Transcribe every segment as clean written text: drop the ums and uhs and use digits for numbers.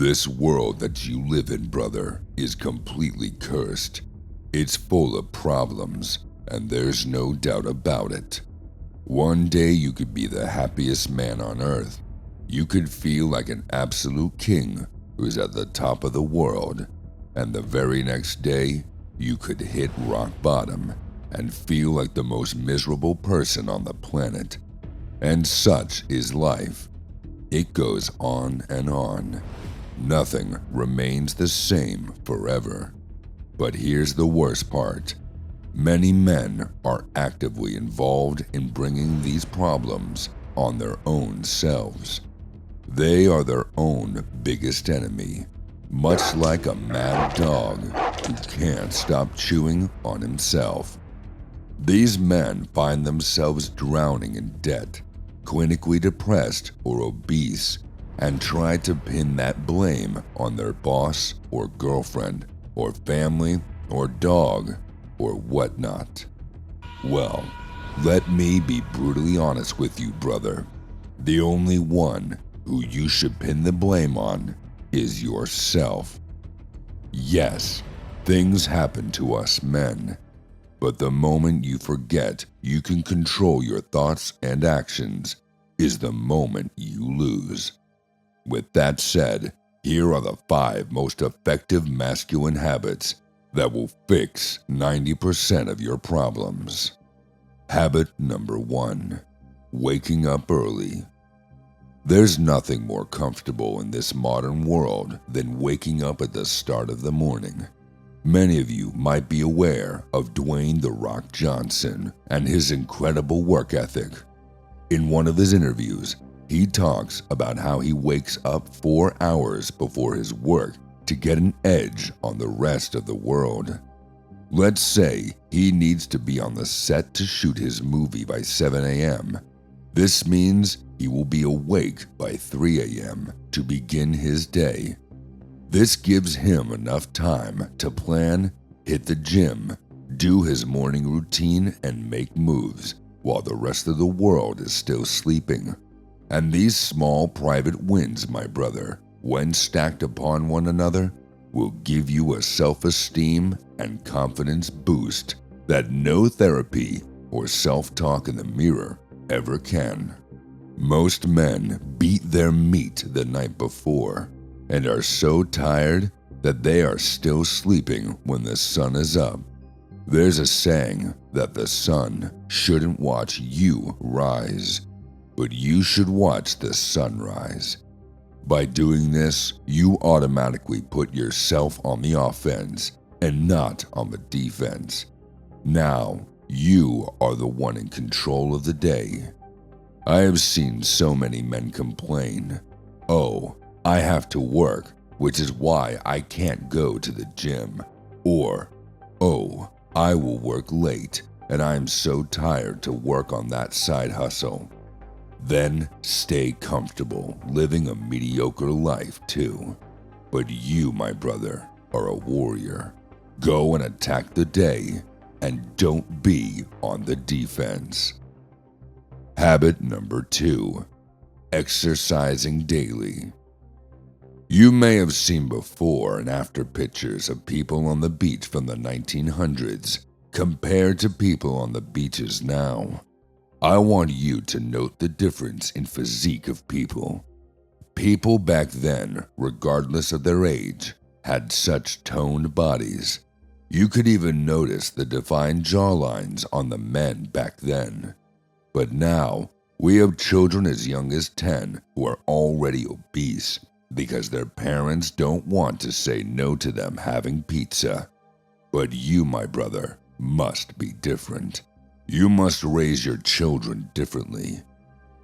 This world that you live in, brother, is completely cursed. It's full of problems, and there's no doubt about it. One day you could be the happiest man on earth. You could feel like an absolute king who's at the top of the world, and the very next day, you could hit rock bottom and feel like the most miserable person on the planet. And such is life. It goes on and on. Nothing remains the same forever. But here's the worst part. Many men are actively involved in bringing these problems on their own selves. They are their own biggest enemy, much like a mad dog who can't stop chewing on himself. These men find themselves drowning in debt, clinically depressed or obese, and try to pin that blame on their boss or girlfriend or family or dog or whatnot. Well, let me be brutally honest with you, brother. The only one who you should pin the blame on is yourself. Yes, things happen to us men, but the moment you forget you can control your thoughts and actions is the moment you lose. With that said, here are the 5 most effective masculine habits that will fix 90% of your problems. Habit number 1, waking up early. There's nothing more comfortable in this modern world than waking up at the start of the morning. Many of you might be aware of Dwayne "The Rock" Johnson and his incredible work ethic. In one of his interviews, he talks about how he wakes up 4 hours before his work to get an edge on the rest of the world. Let's say he needs to be on the set to shoot his movie by 7 a.m. This means he will be awake by 3 a.m. to begin his day. This gives him enough time to plan, hit the gym, do his morning routine, and make moves while the rest of the world is still sleeping. And these small private wins, my brother, when stacked upon one another, will give you a self-esteem and confidence boost that no therapy or self-talk in the mirror ever can. Most men beat their meat the night before and are so tired that they are still sleeping when the sun is up. There's a saying that the sun shouldn't watch you rise, but you should watch the sunrise. By doing this, you automatically put yourself on the offense and not on the defense. Now, you are the one in control of the day. I have seen so many men complain, "Oh, I have to work, which is why I can't go to the gym," or, "Oh, I will work late and I'm so tired to work on that side hustle." Then stay comfortable living a mediocre life too. But you, my brother, are a warrior. Go and attack the day and don't be on the defense. Habit number 2, exercising daily. You may have seen before and after pictures of people on the beach from the 1900s compared to people on the beaches now. I want you to note the difference in physique of people. People back then, regardless of their age, had such toned bodies. You could even notice the defined jawlines on the men back then. But now, we have children as young as 10 who are already obese because their parents don't want to say no to them having pizza. But you, my brother, must be different. You must raise your children differently.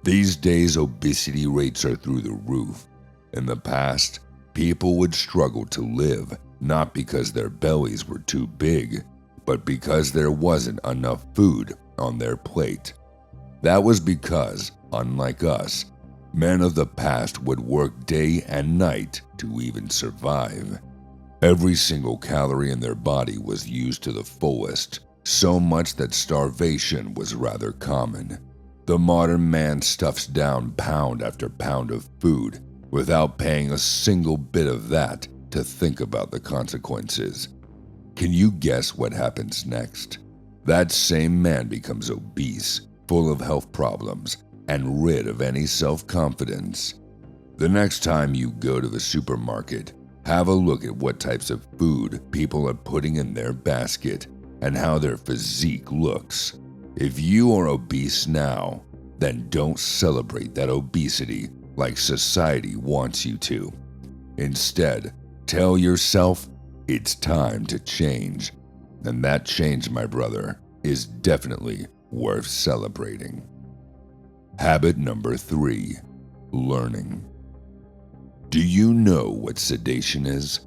These days, obesity rates are through the roof. In the past, people would struggle to live, not because their bellies were too big, but because there wasn't enough food on their plate. That was because, unlike us, men of the past would work day and night to even survive. Every single calorie in their body was used to the fullest, so much that starvation was rather common. The modern man stuffs down pound after pound of food without paying a single bit of that to think about the consequences. Can you guess what happens next? That same man becomes obese, full of health problems, and rid of any self-confidence. The next time you go to the supermarket, have a look at what types of food people are putting in their basket and how their physique looks. If you are obese now, then don't celebrate that obesity like society wants you to. Instead, tell yourself it's time to change. And that change, my brother, is definitely worth celebrating. Habit number 3, learning. Do you know what sedation is?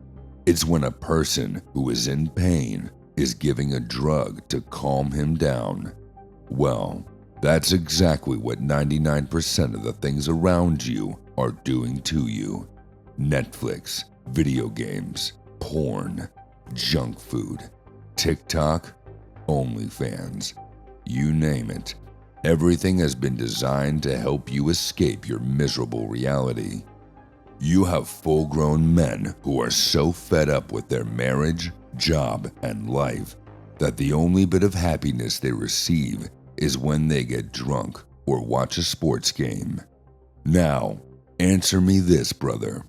It's when a person who is in pain is giving a drug to calm him down. Well, that's exactly what 99% of the things around you are doing to you. Netflix, video games, porn, junk food, TikTok, OnlyFans, you name it. Everything has been designed to help you escape your miserable reality. You have full-grown men who are so fed up with their marriage, job, and life that the only bit of happiness they receive is when they get drunk or watch a sports game. Now, answer me this, brother.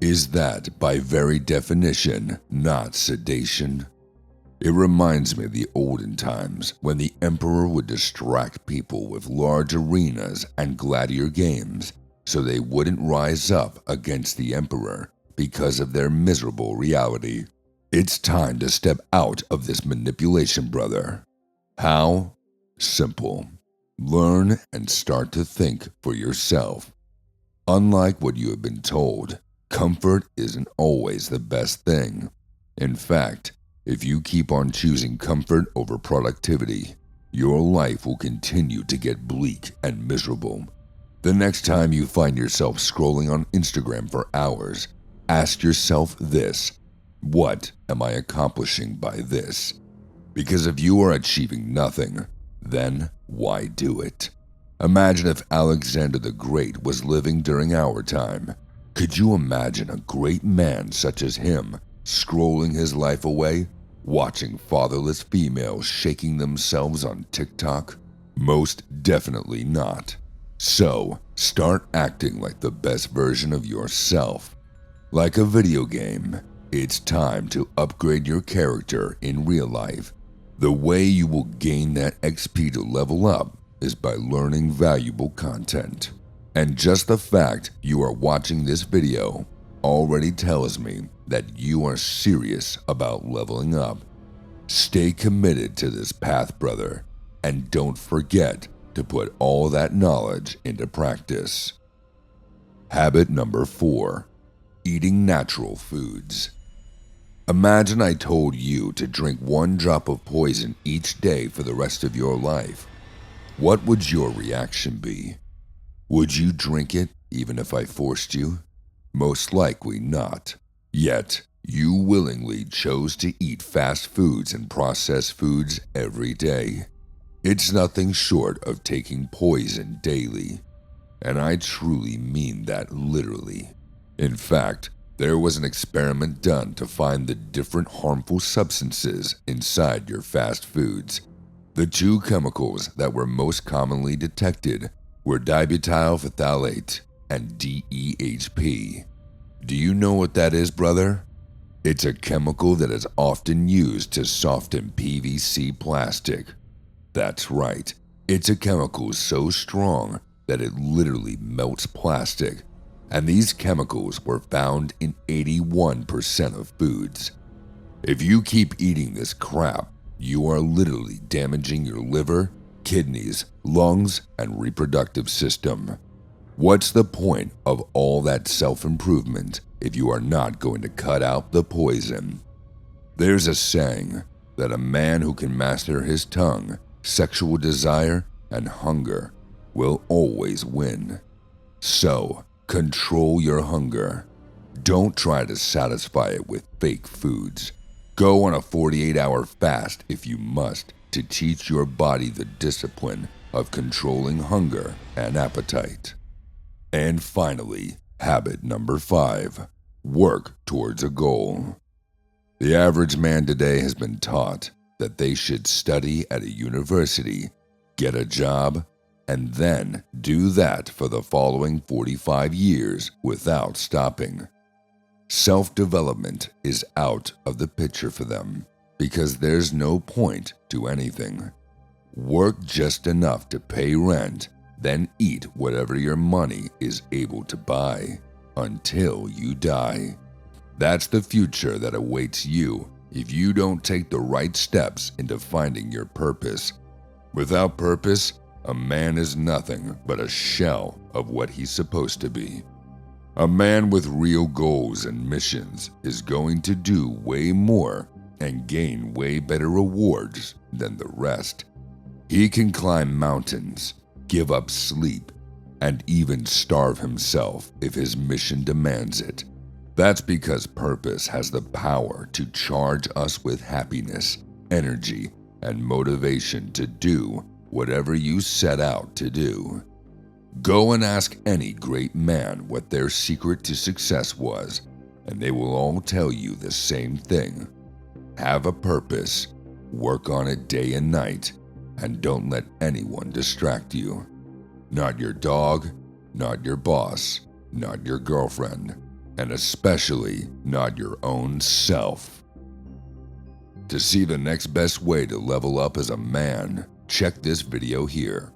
Is that, by very definition, not sedation? It reminds me of the olden times when the emperor would distract people with large arenas and gladiator games so they wouldn't rise up against the emperor because of their miserable reality. It's time to step out of this manipulation, brother. How? Simple. Learn and start to think for yourself. Unlike what you have been told, comfort isn't always the best thing. In fact, if you keep on choosing comfort over productivity, your life will continue to get bleak and miserable. The next time you find yourself scrolling on Instagram for hours, ask yourself this: what am I accomplishing by this? Because if you are achieving nothing, then why do it? Imagine if Alexander the Great was living during our time. Could you imagine a great man such as him scrolling his life away, watching fatherless females shaking themselves on TikTok? Most definitely not. So, start acting like the best version of yourself. Like a video game, it's time to upgrade your character in real life. The way you will gain that XP to level up is by learning valuable content. And just the fact you are watching this video already tells me that you are serious about leveling up. Stay committed to this path, brother, and don't forget to put all that knowledge into practice. Habit number 4, eating natural foods. Imagine I told you to drink 1 drop of poison each day for the rest of your life. What would your reaction be? Would you drink it even if I forced you? Most likely not. Yet, you willingly chose to eat fast foods and processed foods every day. It's nothing short of taking poison daily. And I truly mean that literally. In fact, there was an experiment done to find the different harmful substances inside your fast foods. The 2 chemicals that were most commonly detected were dibutyl phthalate and DEHP. Do you know what that is, brother? It's a chemical that is often used to soften PVC plastic. That's right, it's a chemical so strong that it literally melts plastic, and these chemicals were found in 81% of foods. If you keep eating this crap, you are literally damaging your liver, kidneys, lungs, and reproductive system. What's the point of all that self-improvement if you are not going to cut out the poison? There's a saying that a man who can master his tongue, sexual desire, and hunger will always win. So, control your hunger. Don't try to satisfy it with fake foods. Go on a 48-hour fast if you must to teach your body the discipline of controlling hunger and appetite. And finally, Habit number 5. Work towards a goal. The average man today has been taught that they should study at a university, get a job, and then do that for the following 45 years without stopping. Self-development is out of the picture for them because there's no point to anything. Work just enough to pay rent, then eat whatever your money is able to buy until you die. That's the future that awaits you if you don't take the right steps into finding your purpose. Without purpose, a man is nothing but a shell of what he's supposed to be. A man with real goals and missions is going to do way more and gain way better rewards than the rest. He can climb mountains, give up sleep, and even starve himself if his mission demands it. That's because purpose has the power to charge us with happiness, energy, and motivation to do whatever you set out to do. Go and ask any great man what their secret to success was, and they will all tell you the same thing. Have a purpose, work on it day and night, and don't let anyone distract you. Not your dog, not your boss, not your girlfriend, and especially not your own self. To see the next best way to level up as a man, check this video here.